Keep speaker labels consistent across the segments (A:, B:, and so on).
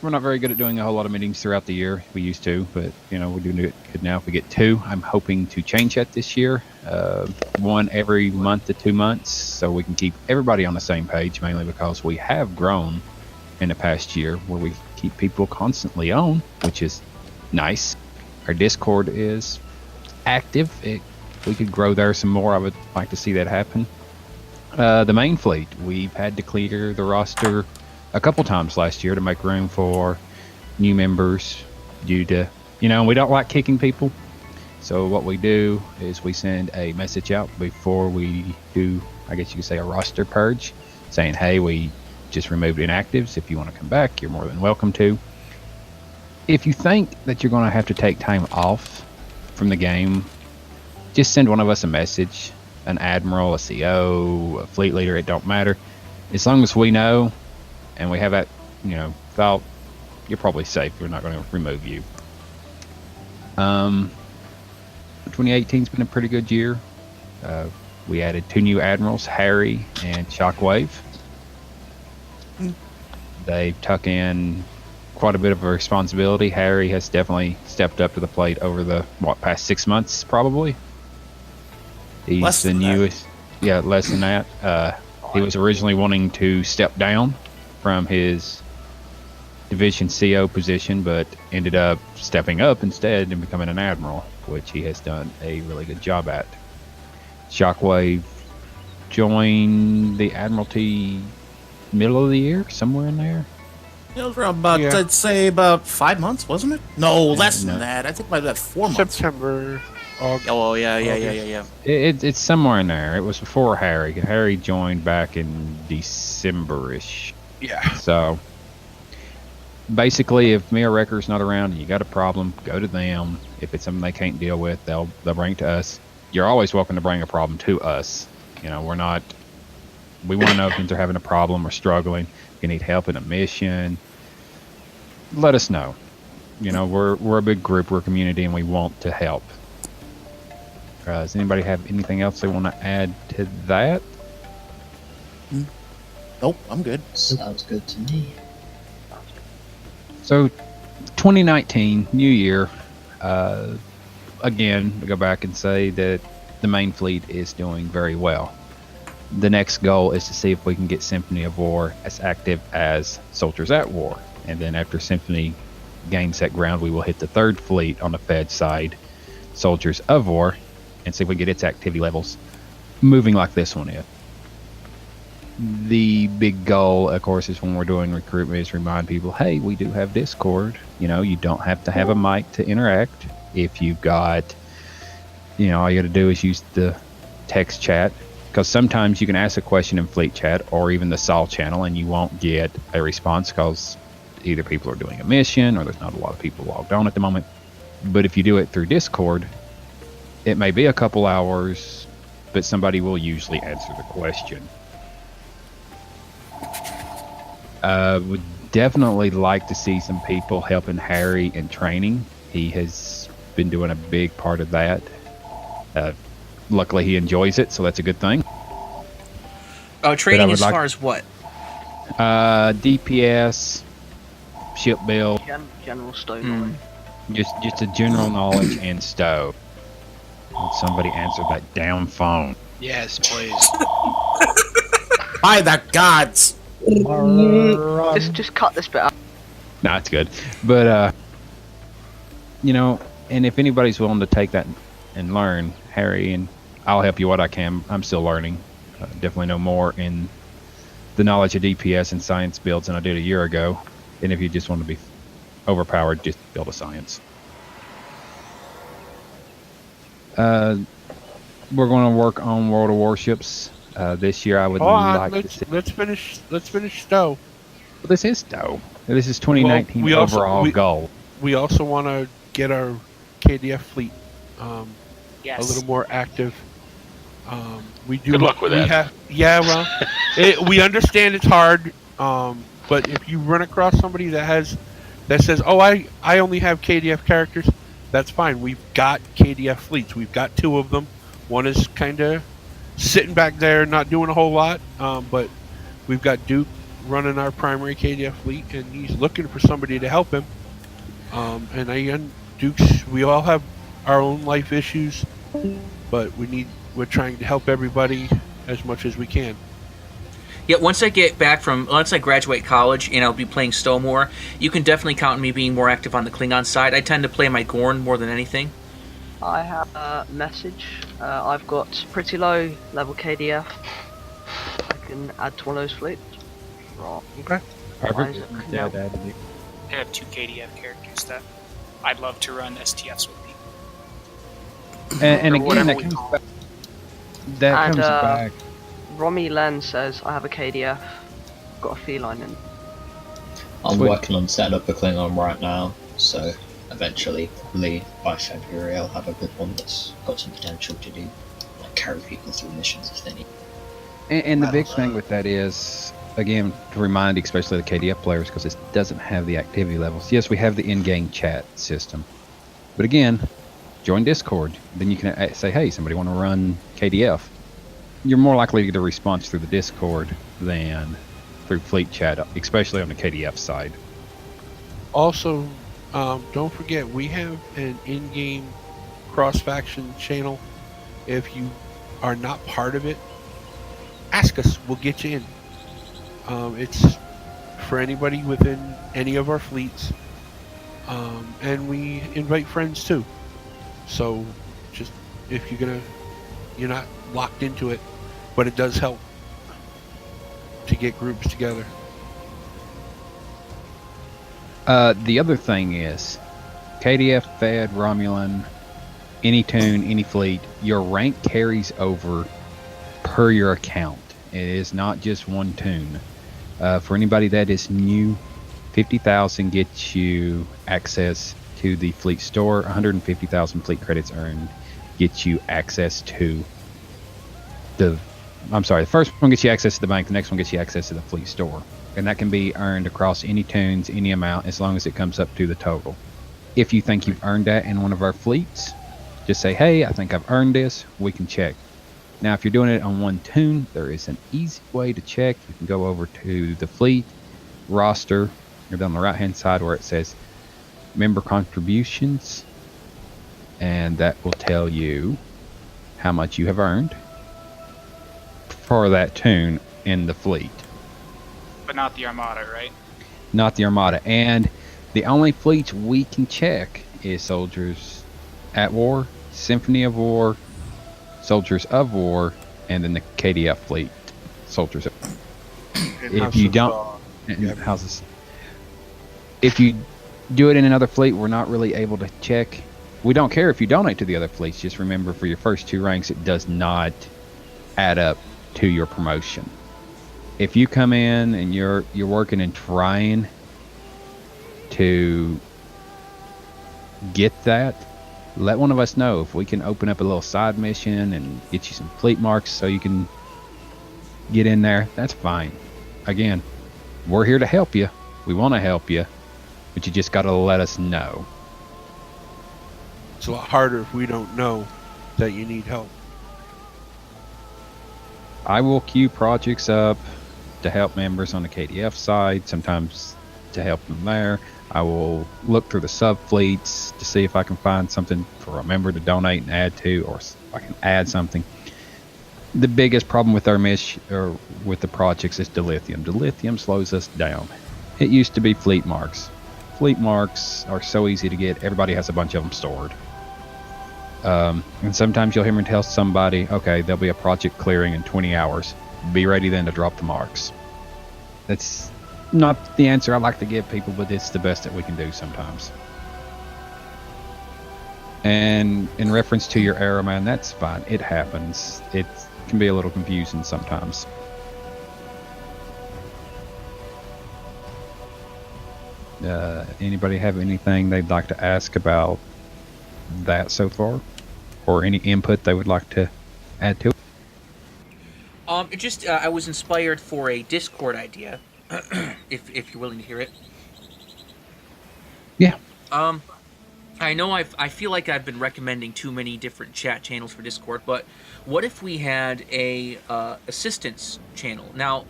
A: we're not very good at doing a whole lot of meetings throughout the year. We used to, but we're doing it good now. If we get 2, I'm hoping to change that this year. 1 every month to 2 months, so we can keep everybody on the same page. Mainly because we have grown in the past year, where we keep people constantly on, which is nice. Our Discord is active. We could grow there some more. I would like to see that happen. The main fleet, we've had to clear the roster a couple times last year to make room for new members due to, we don't like kicking people. So what we do is we send a message out before we do, I guess you could say, a roster purge, saying, hey, we just removed inactives. If you want to come back, you're more than welcome to. If you think that you're going to have to take time off from the game, just send one of us a message, an admiral, a CO, a fleet leader, it don't matter. As long as we know and we have that, thought, you're probably safe. We're not going to remove you. 2018's been a pretty good year. We added 2 new admirals, Harry and Shockwave. They tuck in quite a bit of a responsibility. Harry has definitely stepped up to the plate over the past 6 months, probably. He's the newest. Yeah, less than that. He was originally wanting to step down from his division CO position, but ended up stepping up instead and becoming an admiral, which he has done a really good job at. Shockwave joined the Admiralty middle of the year, somewhere in there.
B: It was around about, I'd say, about 5 months, wasn't it? No, less than that. I think about 4 months.
C: September.
B: Oh, yeah.
A: It's somewhere in there. It was before Harry. Harry joined back in December-ish.
C: Yeah.
A: So, basically, if me or Recker's not around and you got a problem, go to them. If it's something they can't deal with, they'll bring it to us. You're always welcome to bring a problem to us. We want to know if they're having a problem or struggling. If you need help in a mission, let us know. We're a big group, we're a community, and we want to help. Does anybody have anything else they want to add to that?
B: Nope, I'm good.
D: Sounds good to me.
A: So, 2019, new year. Again, we go back and say that the main fleet is doing very well. The next goal is to see if we can get Symphony of War as active as Soldiers at War. And then after Symphony gains that ground, we will hit the 3rd fleet on the Fed side, Soldiers of War, and see if we get its activity levels moving like this one is. The big goal, of course, is when we're doing recruitment, is remind people, hey, we do have Discord. You don't have to have a mic to interact. If you've got, all you got to do is use the text chat. Because sometimes you can ask a question in fleet chat or even the SOL channel and you won't get a response because either people are doing a mission or there's not a lot of people logged on at the moment. But if you do it through Discord, it may be a couple hours, but somebody will usually answer the question. Would definitely like to see some people helping Harry in training. He has been doing a big part of that. Luckily, he enjoys it, so that's a good thing.
E: Oh, training as far as what?
A: DPS, ship build.
F: General stow knowledge.
A: Just a general knowledge and stow. Would somebody answer that damn phone?
C: Yes, please.
B: By the gods!
F: Just cut this bit out.
A: Nah, it's good. But, and if anybody's willing to take that and learn, Harry, and I'll help you what I can. I'm still learning. Definitely know more in the knowledge of DPS and science builds than I did a year ago. And if you just want to be overpowered, just build a science. We're going to work on World of Warships this year. I would like to see.
C: Let's finish Stowe.
A: Well, this is Stowe. This is 2019 overall goal.
C: We also want to get our KDF fleet
F: Yes.
C: a little more active. We do.
G: Good luck with that.
C: We understand it's hard. But if you run across somebody that says, "Oh, I only have KDF characters," that's fine. We've got KDF fleets. We've got 2 of them. One is kind of sitting back there, not doing a whole lot. But we've got Duke running our primary KDF fleet, and he's looking for somebody to help him. And Dukes, we all have our own life issues, but we're trying to help everybody as much as we can.
E: Yeah, once I graduate college and I'll be playing Stow more, you can definitely count on me being more active on the Klingon side. I tend to play my Gorn more than anything.
F: I have a message. I've got pretty low level KDF. I can add to one of those fleets. Right.
C: Okay.
A: Perfect.
F: Yeah.
D: I have 2 KDF characters that I'd love to run STFs with people.
A: And
F: Or
A: again,
F: whatever
A: that
F: we
A: comes
F: call
A: back. That
F: And,
A: comes back.
F: Romy Len says, I have a KDF. Got a feline in.
G: I'm
A: Sweet.
G: working on setting up a Klingon right now, so eventually, probably by February, I'll have a good one that's got some potential to do, like carry people through missions if they need.
A: And the big thing with that is, again, to remind especially the KDF players, because it doesn't have the activity levels. Yes, we have the in-game chat system, but again, join Discord. Then you can say, hey, somebody want to run KDF. You're more likely to get a response through the Discord than through fleet chat, especially on the KDF side.
C: Also, don't forget, we have an in-game cross-faction channel. If you are not part of it, ask us. We'll get you in. It's for anybody within any of our fleets. And we invite friends too. So just if you're not locked into it, but it does help to get groups together.
A: The other thing is, KDF, Fed, Romulan, any tune, any fleet, your rank carries over per your account. It is not just one tune. For anybody that is new, 50,000 gets you access to the fleet store. 150,000 fleet credits earned gets you access to the first one gets you access to the bank, the next one gets you access to the fleet store. And that can be earned across any tunes, any amount, as long as it comes up to the total. If you think you've earned that in one of our fleets, just say, hey, I think I've earned this. We can check. Now, if you're doing it on one tune, there is an easy way to check. You can go over to the fleet roster, or down the right-hand side where it says member contributions, and that will tell you how much you have earned for that tune in the fleet.
D: But not the Armada, right?
A: Not the Armada. And the only fleets we can check is Soldiers at War, Symphony of War, Soldiers of War, and then the KDF fleet, Soldiers of War. If you don't, if you do it in another fleet, we're not really able to check. We don't care if you donate to the other fleets. Just remember, for your first 2 ranks, it does not add up to your promotion. If you come in and you're working and trying to get that, let one of us know. If we can open up a little side mission and get you some fleet marks so you can get in there, that's fine. Again, we're here to help you. We want to help you, but you just got to let us know.
C: It's a lot harder if we don't know that you need help.
A: I will queue projects up to help members on the KDF side, sometimes to help them there. I will look through the sub fleets to see if I can find something for a member to donate and add to, or if I can add something. The biggest problem with our with the projects is dilithium. Dilithium slows us down. It used to be fleet marks. Fleet marks are so easy to get. Everybody has a bunch of them stored. And sometimes you'll hear me tell somebody, okay, there'll be a project clearing in 20 hours. Be ready then to drop the marks. That's not the answer I like to give people, but it's the best that we can do sometimes. And in reference to your arrow, man, that's fine. It happens. It can be a little confusing sometimes. Anybody have anything they'd like to ask about that so far? Or any input they would like to add to it?
E: I was inspired for a Discord idea, if you're willing to hear it.
A: Yeah.
E: I know I feel like I've been recommending too many different chat channels for Discord, but what if we had a assistance channel? Now,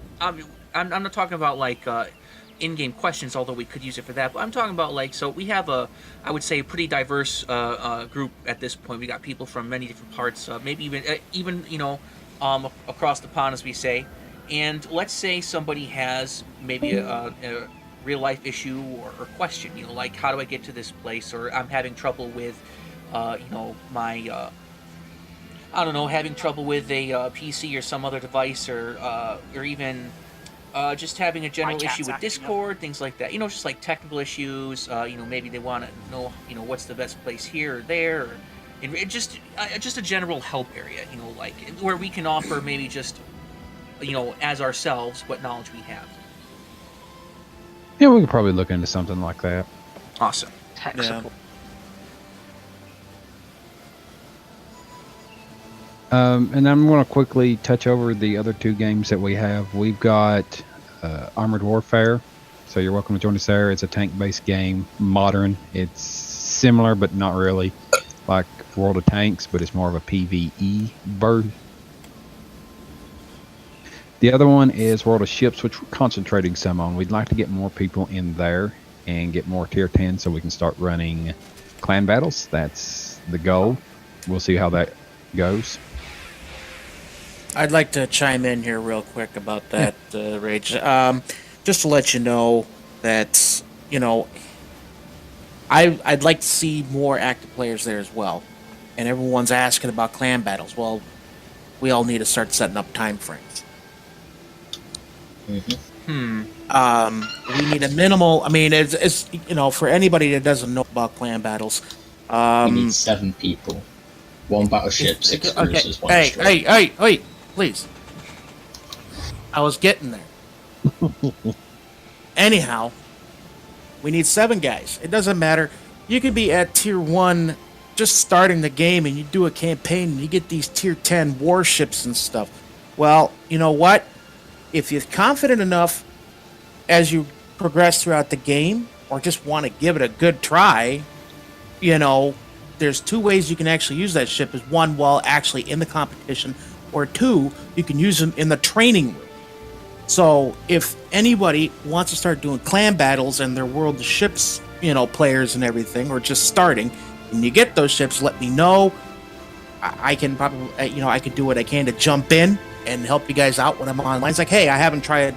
E: I'm not talking about like in-game questions, although we could use it for that. But I'm talking about like, so we have I would say, a pretty diverse group at this point. We got people from many different parts, maybe even across the pond, as we say. And let's say somebody has maybe a real life issue or question, like how do I get to this place, or I'm having trouble with, my I don't know, having trouble with a PC or some other device, or even just having a general issue with
D: acting up.
E: Discord, things like that. Just like technical issues. Maybe they want to know, what's the best place here or there, and just a general help area. Like where we can offer maybe just, as ourselves, what knowledge we have.
A: Yeah, we could probably look into something like that.
E: Awesome.
F: Tech
B: Yeah.
F: support.
A: And I'm going to quickly touch over the other two games that we have. We've got Armored Warfare. So you're welcome to join us there. It's a tank-based game, modern. It's similar, but not really, like World of Tanks, but it's more of a PvE bird. The other one is World of Ships, which we're concentrating some on. We'd like to get more people in there and get more tier 10 so we can start running clan battles. That's the goal. We'll see how that goes.
B: I'd like to chime in here real quick about that, Rage. Just to let you know that, I'd like to see more active players there as well. And everyone's asking about clan battles. Well, we all need to start setting up time frames.
G: Mm-hmm.
B: We need a minimal. I mean, it's for anybody that doesn't know about clan battles.
G: You need 7 people. 1 battleship, 6 cruisers, 1 destroyer.
B: Hey, please. I was getting there. Anyhow, we need 7 guys. It doesn't matter. You could be at tier 1 just starting the game and you do a campaign and you get these tier 10 warships and stuff. Well, you know what? If you're confident enough as you progress throughout the game or just want to give it a good try, there's 2 ways you can actually use that ship. Is 1, while actually in the competition, or 2, you can use them in the training room. So if anybody wants to start doing clan battles and their World of Ships, players and everything, or just starting, when you get those ships, let me know. I can probably, I could do what I can to jump in and help you guys out when I'm online. It's like, hey, I haven't tried,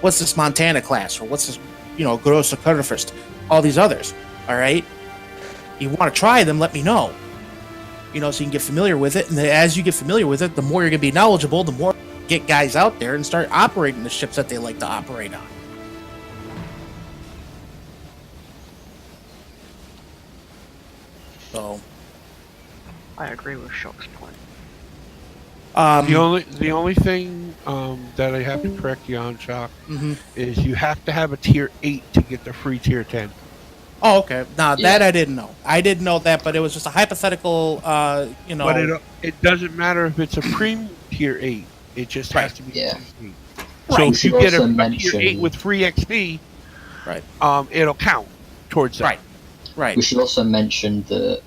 B: what's this Montana class, or what's this, Grossa Cutterfist, all these others. All right. You want to try them, let me know. So you can get familiar with it. And as you get familiar with it, the more you're going to be knowledgeable, the more get guys out there and start operating the ships that they like to operate on. So
F: I agree with Shock's point.
C: The only thing that I have to correct you on, Shock, is you have to have a tier 8 to get the free tier 10.
B: Oh, okay. Now that I didn't know. I didn't know that, but it was just a hypothetical. But
C: it doesn't matter if it's a premium tier 8. It just has to be
G: Yeah.
C: tier 8. So if you get a tier 8
G: mention-
C: with free XP,
B: right,
C: it'll count towards that.
B: right.
G: We should also mention that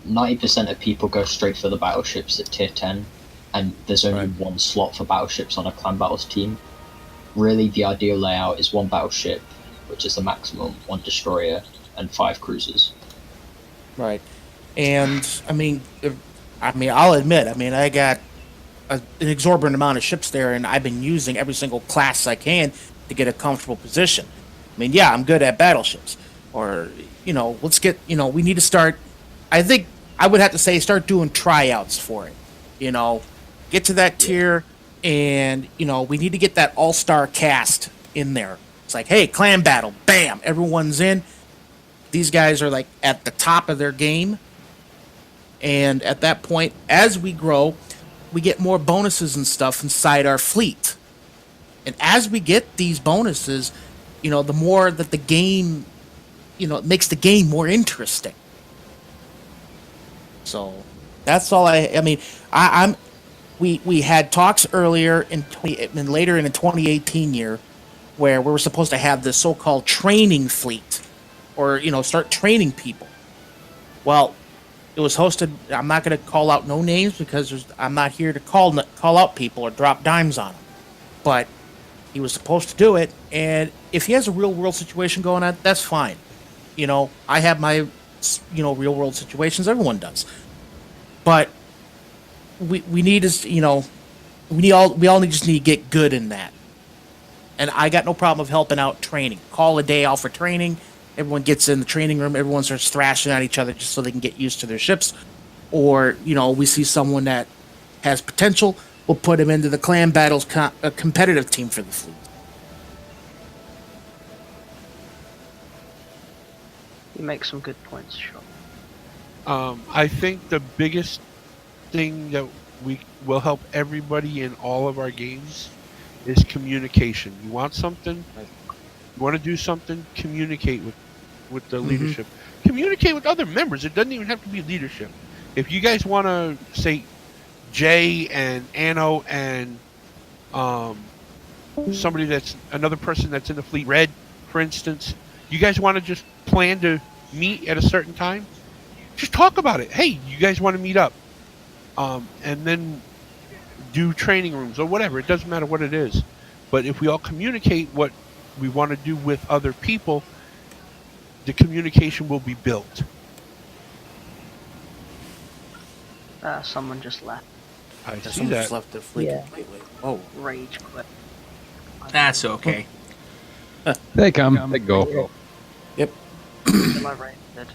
G: 90% of people go straight for the battleships at tier 10, and there's only 1 slot for battleships on a clan battles team. Really, the ideal layout is 1 battleship, which is the maximum, 1 destroyer, and 5 cruisers.
B: Right. And I'll admit, I got an exorbitant amount of ships there, and I've been using every single class I can to get a comfortable position. I'm good at battleships. Or, let's get, we need to start, I think I would have to say, start doing tryouts for it. Get to that tier, and, we need to get that all-star cast in there. It's like, hey, clan battle, bam, everyone's in. These guys are like at the top of their game. And at that point, as we grow, we get more bonuses and stuff inside our fleet. And as we get these bonuses, the more that the game, it makes the game more interesting. So that's all we had talks earlier and later in the 2018 year where we were supposed to have this so-called training fleet, or start training people. Well, it was hosted. I'm not going to call out no names because I'm not here to call out people or drop dimes on them. But He was supposed to do it, and if he has a real world situation going on, that's fine. I have my, real world situations. Everyone does, but we need to, we all just need to get good in that. And I got no problem of helping out training. Call a day out for training. Everyone gets in the training room. Everyone starts thrashing at each other just so they can get used to their ships. Or, we see someone that has potential, we'll put him into the clan battles a competitive team for the fleet.
F: You make some good points, sure.
C: I think the biggest thing that we will help everybody in all of our games is communication. You want something, you want to do something, communicate with the leadership. Communicate with other members. It doesn't even have to be leadership. If you guys want to say Jay and Anno and somebody that's another person that's in the fleet, Red, for instance, you guys want to just plan to meet at a certain time, just talk about it. Hey, you guys want to meet up? And then do training rooms or whatever. It doesn't matter what it is. But if we all communicate what we want to do with other people, the communication will be built.
F: Someone just left.
C: I see
B: Someone
C: that.
B: just left the fleet completely. Oh,
F: Rage quit.
E: That's okay.
A: They come, they go.
B: yep.
F: My rage did.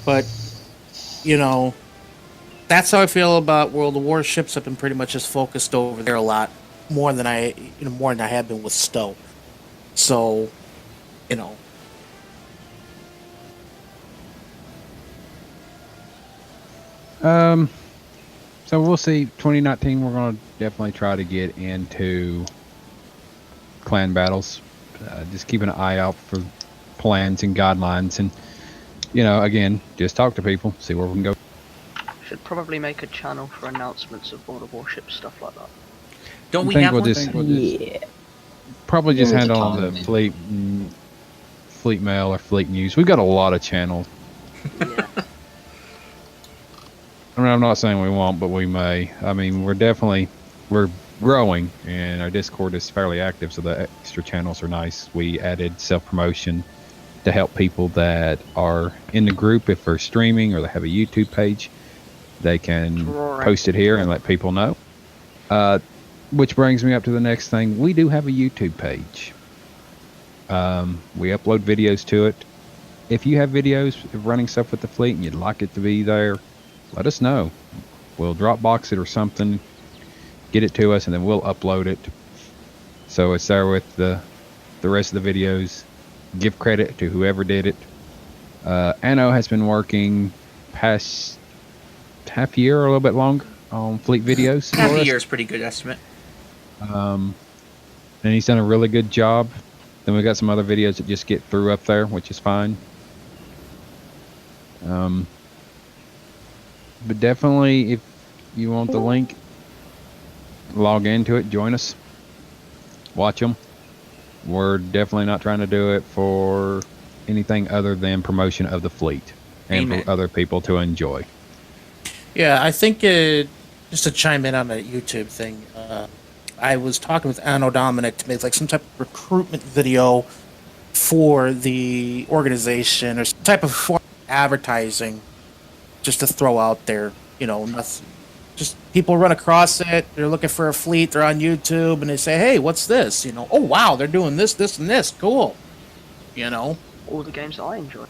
B: But, that's how I feel about World of Warships. I've been pretty much just focused over there a lot more than I have been with Stowe. So,
A: So we'll see. 2019, we're going to definitely try to get into clan battles. Just keep an eye out for plans and guidelines, and again, just talk to people, see where we can go.
F: Should probably make a channel for announcements of World of Warships, stuff like that.
E: Don't we
A: I think
E: have
A: we'll
E: one?
A: just probably just
G: There is a
A: handle
G: ton
A: the
G: of them.
A: fleet mail or fleet news. We've got a lot of channels.
F: Yeah.
A: I mean, I'm not saying we won't, but we may. I mean, we're growing, and our Discord is fairly active, so the extra channels are nice. We added self-promotion to help people that are in the group. If they're streaming or they have a YouTube page, they can
F: Right.
A: post it here and let people know. Which brings me up to the next thing. We do have a YouTube page. We upload videos to it. If you have videos of running stuff with the fleet and you'd like it to be there, let us know. We'll Dropbox it or something, get it to us, and then we'll upload it. So it's there with the rest of the videos. Give credit to whoever did it. Anno has been working past half year or a little bit longer on fleet videos.
E: Half
A: for
E: a
A: us.
E: year is a pretty good estimate.
A: And he's done a really good job. Then we got some other videos that just get through up there, which is fine. But definitely, if you want the link, log into it, join us, watch them. We're definitely not trying to do it for anything other than promotion of the fleet and
E: Amen.
A: for other people to enjoy.
B: Yeah, I think just to chime in on the YouTube thing, I was talking with Annodominic to make like some type of recruitment video for the organization or some type of form of advertising just to throw out there. Nothing. Just people run across it. They're looking for a fleet. They're on YouTube and they say, "Hey, what's this?" Oh wow, they're doing this, this, and this. Cool.
F: All the games that I enjoy.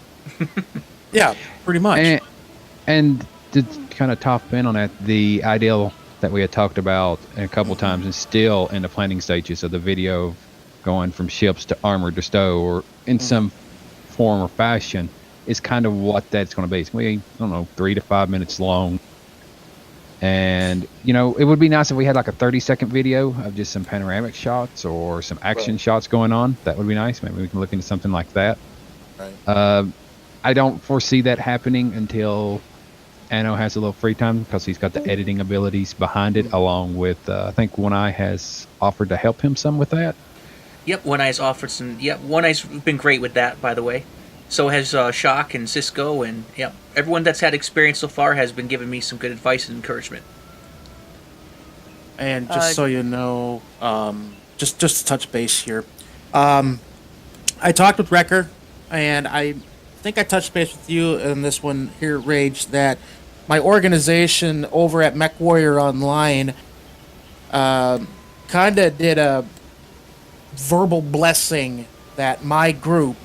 B: Yeah, pretty much.
A: And to kind of top in on that, the ideal that we had talked about a couple times is still in the planning stages of the video, going from ships to armored to stow or in some form or fashion, is kind of what that's going to be. It's going to be, I don't know, 3 to 5 minutes long. And, it would be nice if we had like a 30-second video of just some panoramic shots or some action shots going on. That would be nice. Maybe we can look into something like that.
B: Right.
A: I don't foresee that happening until Anno has a little free time, because he's got the editing abilities behind it, along with, I think One Eye has offered to help him some with that.
E: Yep, One Eye's offered some. Yep, One Eye's been great with that, by the way. So has Shock and Cisco, and everyone that's had experience so far has been giving me some good advice and encouragement.
B: And just so you know, just to touch base here, I talked with Recker, and I think I touched base with you in this one here, Rage, that my organization over at MechWarrior Online kind of did a verbal blessing that my group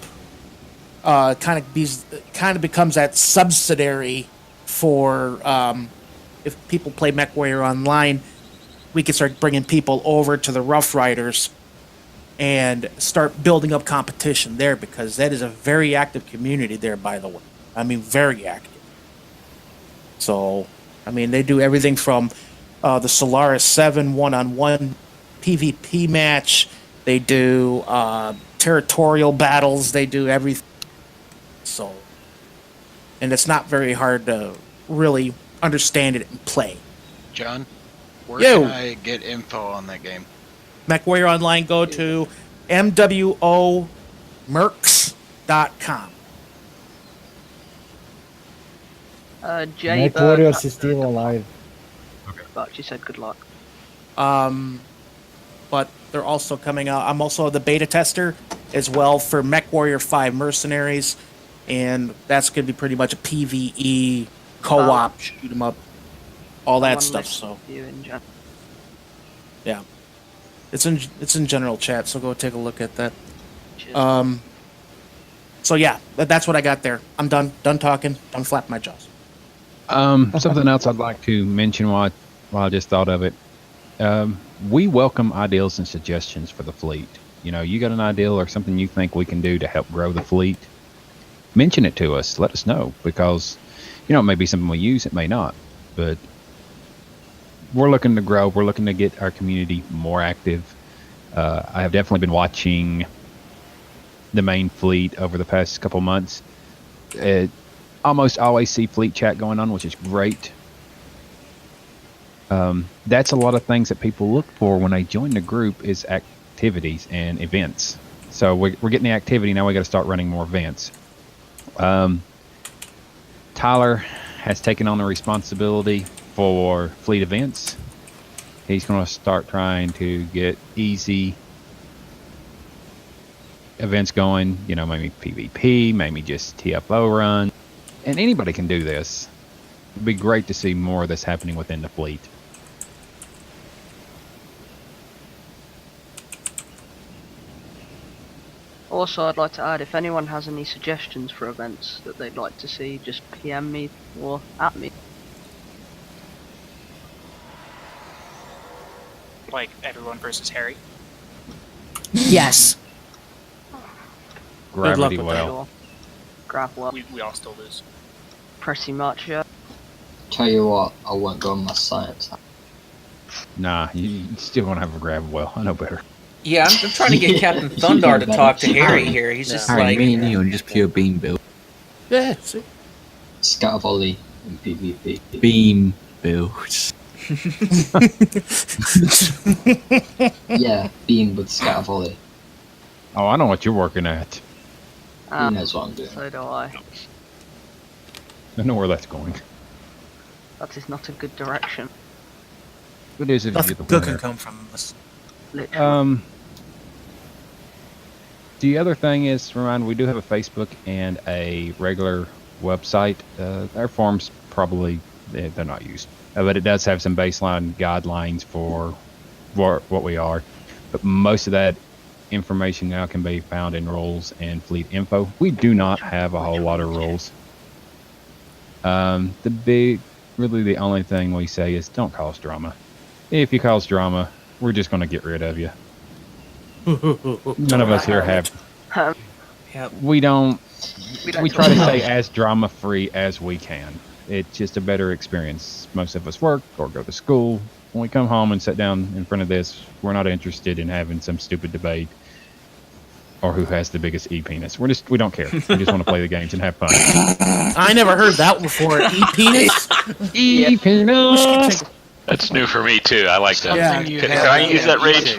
B: kind of becomes that subsidiary for if people play MechWarrior Online, we can start bringing people over to the Rough Riders and start building up competition there, because that is a very active community there, by the way. I mean, very active. So, I mean, they do everything from the Solaris 7 one-on-one PvP match. They do territorial battles. They do everything. So, and it's not very hard to really understand it and play.
H: John, where
B: Yo.
H: can I get info on that game?
B: MechWarrior Online, go to MWOmercs.com.
F: Jay
I: MechWarriors is still alive.
F: but she said good luck.
B: But they're also coming out. I'm also the beta tester as well for MechWarrior 5 Mercenaries, and that's going to be pretty much a PvE co-op, shoot 'em up, all that stuff. So
F: You in Jan-
B: yeah, it's in general chat. So go take a look at that.
F: Cheers.
B: So yeah, that's what I got there. I'm done talking. Done flapping my jaws.
A: Something else I'd like to mention while I just thought of it. We welcome ideas and suggestions for the fleet. You know, you got an ideal or something you think we can do to help grow the fleet, mention it to us. Let us know, because, you know, it may be something we use, it may not. But we're looking to grow. We're looking to get our community more active. I have definitely been watching the main fleet over the past couple months. Almost always see fleet chat going on, which is great. That's a lot of things that people look for when they join the group, is activities and events. So we're getting the activity, now we got to start running more events. Tyler has taken on the responsibility for fleet events. He's going to start trying to get easy events going, you know, maybe PvP, maybe just TFO run. And anybody can do this. It'd be great to see more of this happening within the fleet.
F: Also, I'd like to add, if anyone has any suggestions for events that they'd like to see, just PM me or at me.
D: Like everyone versus Harry.
B: Yes.
A: Gravity
B: with
A: well.
F: Sure. Grab well.
D: We all still lose.
F: Pretty much, yeah.
G: Tell you what, I won't go on my science.
A: Nah, you still want to have a grab well. I know better.
E: Yeah, I'm trying to get Captain Thundar to talk to Harry here. He's just like,
J: me and you are just pure beam build.
B: Yeah. See?
G: Scatter volley in PvP.
J: Beam builds.
G: Yeah, beam with scatter volley.
A: Oh, I know what you're working at.
G: Who knows what I'm doing?
F: So do I.
A: I know where that's going.
F: That is not a good direction.
A: It is if you
B: Nothing
A: get the
B: good can
A: winner.
B: come from this.
F: Literally.
A: The other thing is, remind, we do have a Facebook and a regular website. Our forums probably they're not used, but it does have some baseline guidelines for what we are. But most of that information now can be found in rules and fleet info. We do not have a whole lot of rules. The only thing we say is don't cause drama. If you cause drama, we're just going to get rid of you. None of us here have.
E: yeah,
A: We don't. We try to
F: talk
A: stay as drama free as we can. It's just a better experience. Most of us work or go to school. When we come home and sit down in front of this, we're not interested in having some stupid debate or who has the biggest e-penis. We don't care. We just want to play the games and have fun.
B: I never heard that before. E-penis?
A: E-penis.
K: That's new for me too. I like that.
B: Yeah.
K: Can I use that rage?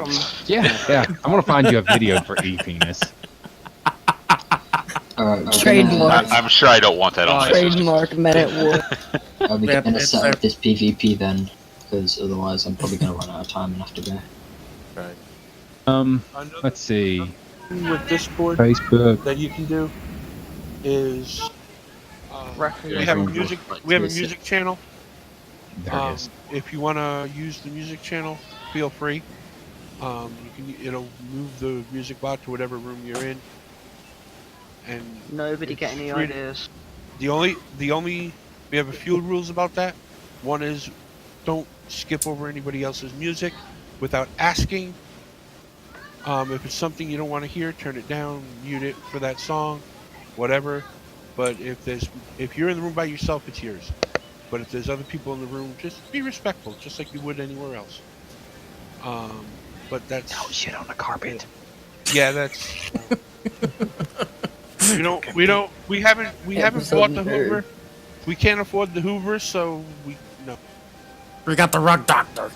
A: Yeah. I'm gonna find you a video for e-penis.
G: Alright,
L: Trademark.
K: I'm sure I don't want that on my system.
L: Trademark Men at War.
G: are we
B: Yeah,
G: gonna
B: it's
G: set up this PvP then? because otherwise I'm probably going to run out of time and have to go.
B: Right.
A: Let's see.
C: With Discord
A: Facebook.
C: that you can do is
F: Recker,
C: we have a
G: Yeah.
C: music we have a music channel.
A: There it is.
C: If you want to use the music channel, feel free. It'll move the music bot to whatever room you're in. And
F: nobody get any
C: free-
F: ideas.
C: the only we have a few rules about that. One is don't skip over anybody else's music without asking. If it's something you don't want to hear, turn it down, mute it for that song, whatever. But if you're in the room by yourself, it's yours. But if there's other people in the room, just be respectful, just like you would anywhere else. But that's
A: Don't shit on the carpet.
C: yeah, that's we haven't bought the Hoover. We can't afford the Hoover, so no.
B: We got the rug doctor.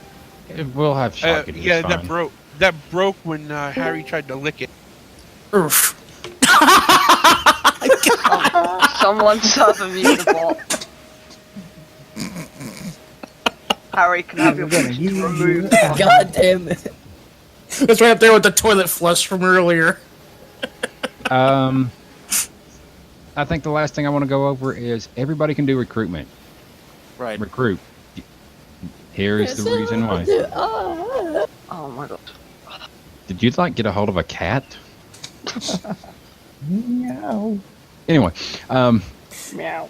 A: We'll have Sharky do
C: Yeah,
A: this
C: that
A: fine.
C: broke. That broke when Harry tried to lick it.
B: Oof.
F: Someone serve a mute the bot. Harry can have your voice removed.
I: God damn it.
B: It's right up there with the toilet flush from earlier.
A: I think the last thing I want to go over is everybody can do recruitment.
B: Right.
A: Recruit. Here is the reason why.
F: Oh my god.
A: Did you get a hold of a cat?
I: No.
A: Anyway,
F: Meow.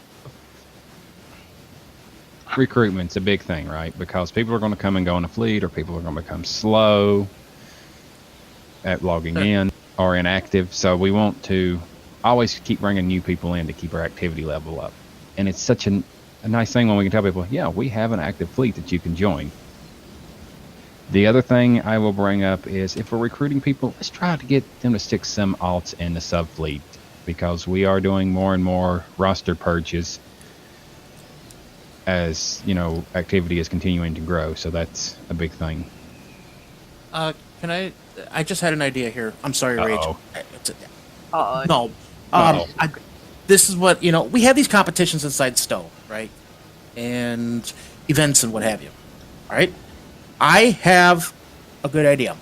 A: recruitment's a big thing, right? Because people are going to come and go in the fleet, or people are going to become slow at logging in or inactive. So we want to always keep bringing new people in to keep our activity level up. And it's such a nice thing when we can tell people, yeah, we have an active fleet that you can join. The other thing I will bring up is if we're recruiting people, let's try to get them to stick some alts in the sub fleet, because we are doing more and more roster purges as activity is continuing to grow. So that's a big thing.
B: Can I just had an idea here. I'm sorry, Rage.
F: Uh-oh.
B: No.
A: Uh-oh.
B: This is what, we have these competitions inside Stowe, right? And events and what have you. All right? I have a good idea.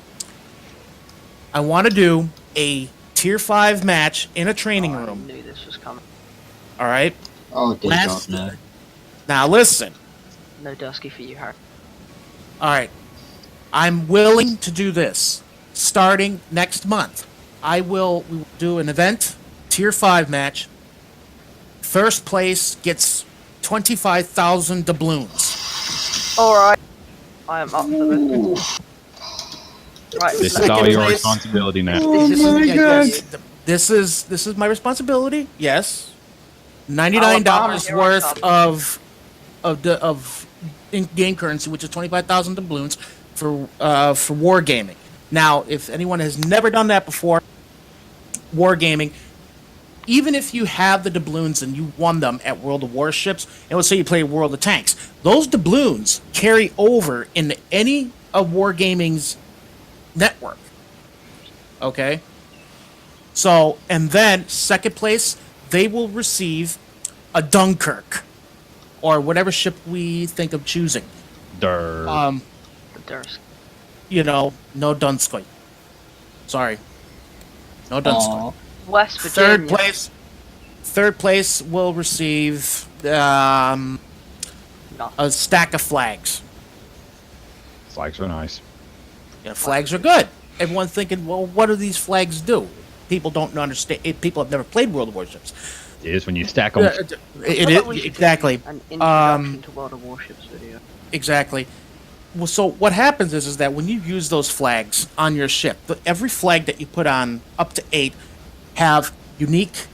B: I want to do a tier 5 match in a training
F: I
B: room.
F: knew this was coming.
B: All right?
G: Oh, dear
B: Last-
G: God, no.
B: Now listen.
F: No Dusky for you, Harry.
B: All right. I'm willing to do this starting next month. We will do an event, tier 5 match. First place gets 25,000 doubloons.
F: Alright. I am up for this. Right,
A: This is
B: Second
A: all your
B: place.
A: responsibility now.
B: This is my responsibility. Yes. $99 worth of in-game currency, which is 25,000 doubloons for wargaming. Now, if anyone has never done that before, wargaming, even if you have the doubloons and you won them at World of Warships, and let's say you play World of Tanks, those doubloons carry over in any of wargaming's network. Okay? So, and then second place, they will receive a Dunkirk or whatever ship we think of choosing.
A: Durr.
F: The Durst.
B: No Dunskoy. Sorry. No Dunskoy.
F: West Virginia.
B: Third place will receive a stack of flags.
A: Flags are nice.
B: Flags are good. Everyone's thinking, well, what do these flags do? People don't understand. People have never played World of Warships.
A: It is when you stack them.
B: It is exactly.
F: An introduction to World of Warships video.
B: Exactly. Well, so what happens is that when you use those flags on your ship, every flag that you put on up to 8 have unique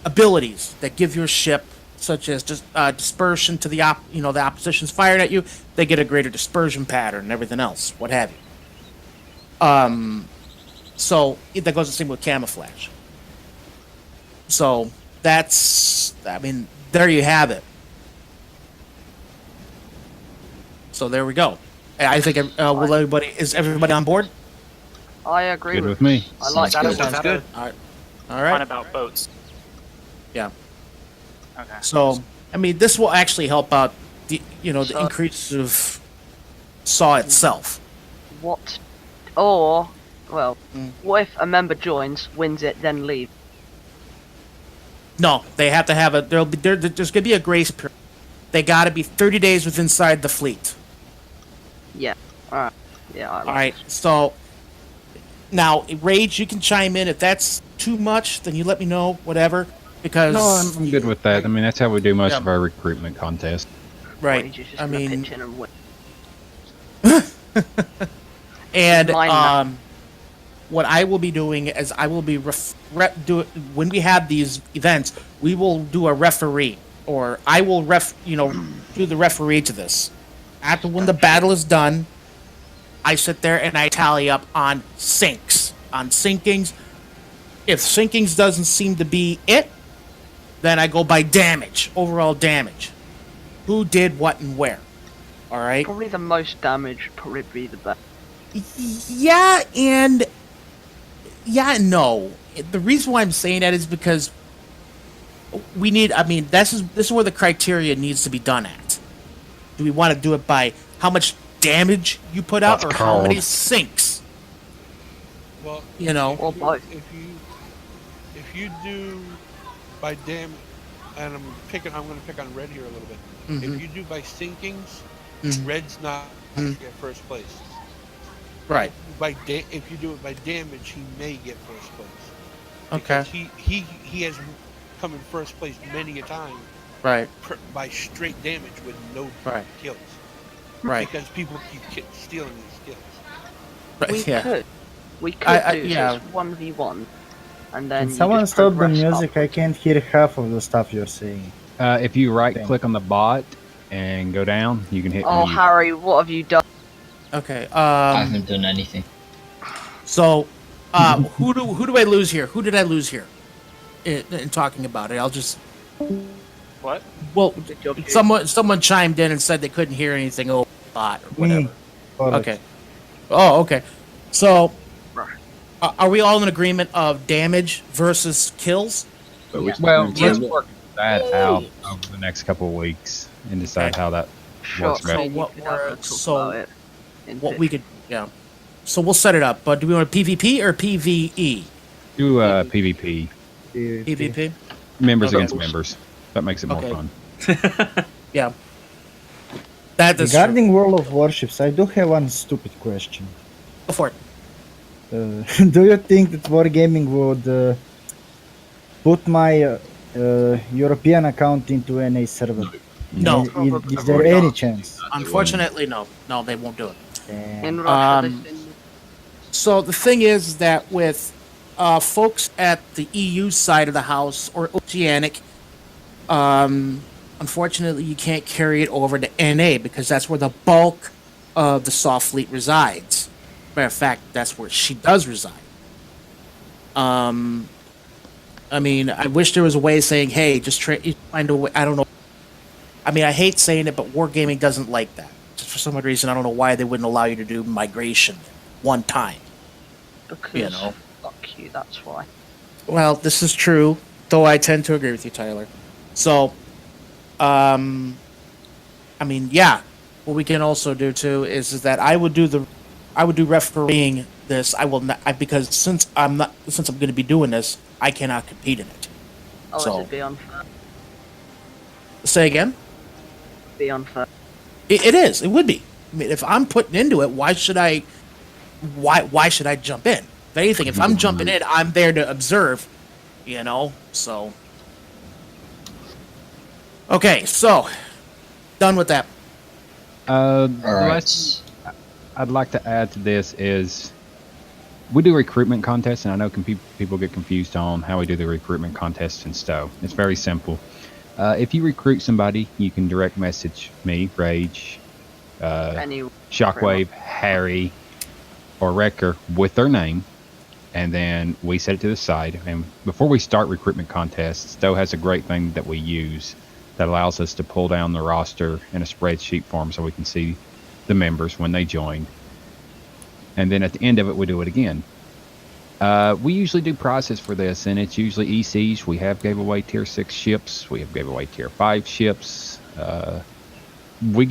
B: abilities that give your ship, such as dispersion to the the opposition's fired at you. They get a greater dispersion pattern and everything else, what have you. So that goes the same with camouflage. So there you have it. So there we go. I think is everybody on board?
F: I agree
A: Good with me.
F: I like
D: Sounds
F: this.
D: good.
B: All right.
D: Fun about boats.
B: Yeah.
D: Okay.
B: So this will actually help out the the
F: So-
B: increase of saw itself.
F: What? Or, well,
B: Mm.
F: what if a member joins, wins it, then leaves?
B: No, they have to have a. There's gonna be a grace period. They got to be 30 days within inside the fleet.
F: Yeah. Alright. Yeah, I like
B: All right. So now, Rage, you can chime in if that's too much. Then you let me know, whatever. Because
A: No, I'm good with that. I mean, that's how we do most
B: Yeah.
A: of our recruitment contests.
B: right.
F: Rage is just
B: I
F: gonna
B: mean,
F: pitch in and win.
B: and
F: Mind that.
B: what I will be doing is I will be when we have these events, we will do a referee, or I will do the referee to this. After when the battle is done, I sit there and I tally up on sinkings. If sinkings doesn't seem to be it, then I go by damage, overall damage. Who did what and where. All right?
F: Probably the most damage would probably be the best.
B: Yeah and no. The reason why I'm saying that is because we need. I mean, this is where the criteria needs to be done at. Do we want to do it by how much damage you put out,
A: That's
B: or how many
A: called-
B: sinks?
C: Well,
B: You know.
F: Or both.
C: if you do by damage, and I'm going to pick on red here a little bit.
B: Mhm.
C: If you do by sinkings,
B: Mhm.
C: red's not
B: Mhm.
C: get first place.
B: Right.
C: If you do it by damage, he may get first place.
B: Okay.
C: Because he has come in first place many a time
B: Right.
C: by straight damage with no
B: Right.
C: kills.
B: Right.
C: Because people keep stealing these kills.
B: Right.
F: We
B: Yeah.
F: could. We could
B: I-
F: do
B: yeah.
F: this 1v1. And then
I: Can
F: you
I: someone
F: just
I: stop the
F: progress
I: music?
F: up.
I: I can't hear half of the stuff you're saying.
A: If you right-click on the bot and go down, you can hit
F: Oh,
A: mute.
F: Harry, what have you done?
B: Okay.
G: I haven't done anything.
B: So, who do I lose here? Who did I lose here? In talking about it, I'll just.
D: What?
B: Well,
F: Good job, Hugh.
B: someone chimed in and said they couldn't hear anything over the bot or whatever.
I: Me. Correct.
B: Okay. Oh, okay. So,
F: Right.
B: are we all in agreement of damage versus kills?
A: Well,
B: Yeah.
A: let's work that out over the next couple of weeks and decide how that
F: Sure.
A: works
F: So
A: best.
B: So what
F: we could have a
B: we're-
F: talk
B: so
F: about it in
B: What
F: bits.
B: we could, yeah. So we'll set it up. But do we want a PvP or PvE?
A: Do PvP.
B: PvP.
A: Members
B: Okay.
A: against members. That makes it more
B: Okay.
A: fun.
B: Yeah. That is
I: Regarding World of Warships, I do have one stupid question.
B: true. Go for it.
I: Do you think that Wargaming would put my European account into NA server?
B: No.
I: Is there any chance?
B: Unfortunately, no. No, they won't do it.
F: In Russia,
B: Um,
F: this in
B: So the thing is that with folks at the EU side of the house or Oceanic, unfortunately, you can't carry it over to NA because that's where the bulk of the soft fleet resides. Matter of fact, that's where she does reside. I mean, I wish there was a way of saying, "Hey, just find a way." I don't know. I mean, I hate saying it, but Wargaming doesn't like that. Just for some odd reason, I don't know why they wouldn't allow you to do migration one time.
F: because
B: you know.
F: fuck you, that's why.
B: Well, this is true, though I tend to agree with you, Tyler. So, I mean, yeah. What we can also do too is that I would do refereeing this. I will not because since I'm going to be doing this, I cannot compete in it.
F: Oh,
B: So-
F: it'd be unfair.
B: Say again.
F: Be unfair.
B: It is. It would be. I mean, if I'm putting into it, why should I? Why should I jump in? If anything, if I'm jumping in, I'm there to observe. You know. So. Okay. So. Done with that.
G: All right.
A: Last I'd like to add to this is we do recruitment contests, and I know people get confused on how we do the recruitment contests in Stowe. It's very simple. If you recruit somebody, you can direct message me, Rage,
F: Any
A: Shockwave, Harry, or Recker with their name, and then we set it to the side. And before we start recruitment contests, Stowe has a great thing that we use that allows us to pull down the roster in a spreadsheet form so we can see the members when they join. And then at the end of it, we do it again. We usually do prizes for this, and it's usually ECs. We have gave away tier 6 ships. We have gave away tier 5 ships. we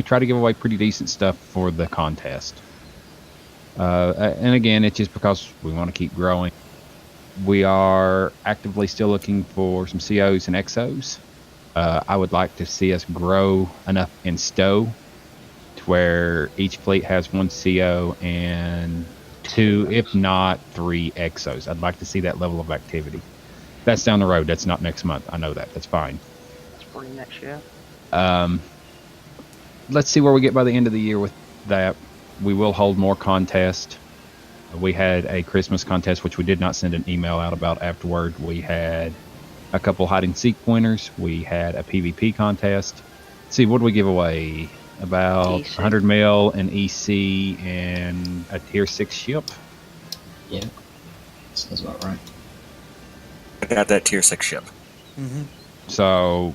A: try to give away pretty decent stuff for the contest. And again, it's just because we want to keep growing. We are actively still looking for some COs and XOs. I would like to see us grow enough in STO to where each fleet has 1 CO and 2, if not 3 XOs. I'd like to see that level of activity. That's down the road. That's not next month. I know that. That's fine.
F: It's probably next year.
A: Let's see where we get by the end of the year with that. We will hold more contests. We had a Christmas contest, which we did not send an email out about afterward. We had a couple hide and seek winners. We had a PvP contest. Let's see, what did we give away? About
F: EC.
A: 100 mil, an EC, and a tier 6 ship.
G: Yeah, sounds about right.
L: I got that tier 6 ship.
B: Mm-hmm.
A: So,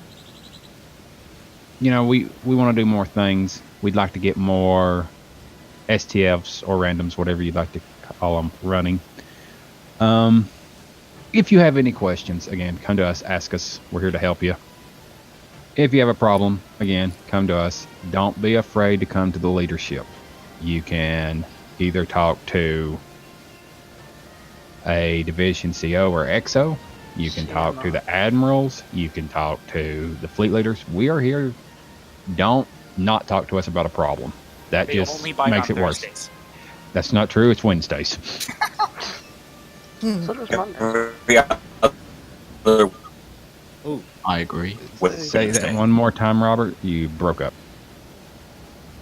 A: we want to do more things. We'd like to get more STFs or randoms, whatever you'd like to call them, running. If you have any questions, again, come to us, ask us. We're here to help you. If you have a problem, again, come to us. Don't be afraid to come to the leadership. You can either talk to a division CO or XO. You can talk to the admirals. You can talk to the fleet leaders. We are here. Don't not talk to us about a problem. That
D: They
A: just
D: only bite
A: makes
D: on
A: it worse.
D: Thursdays.
A: That's not true. It's Wednesdays.
F: So does Monday.
L: Every other
J: I agree.
A: Say that one more time, Robert. You broke up.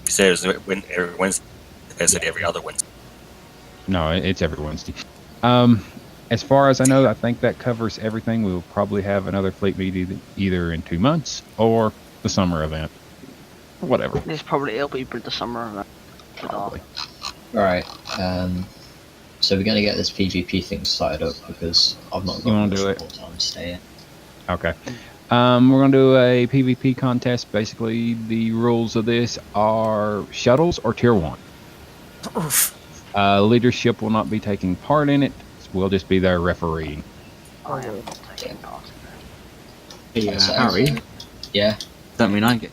L: You said it was every Wednesday. I said every other Wednesday.
A: No, it's every Wednesday. As far as I know, I think that covers everything. We will probably have another fleet meeting either in 2 months or the summer event. Whatever.
F: It'll be the summer event.
A: Probably.
G: Alright, so we're gonna get this PvP thing started up because I've not
A: You wanna
G: got
A: do
G: much
A: it?
G: more time to stay here.
A: Okay. We're going to do a PvP contest. Basically, the rules of this are shuttles or tier 1. Leadership will not be taking part in it. We'll just be there refereeing.
F: I am not taking part in
J: Hey,
G: So,
J: Harry,
G: Yeah.
J: don't mean I get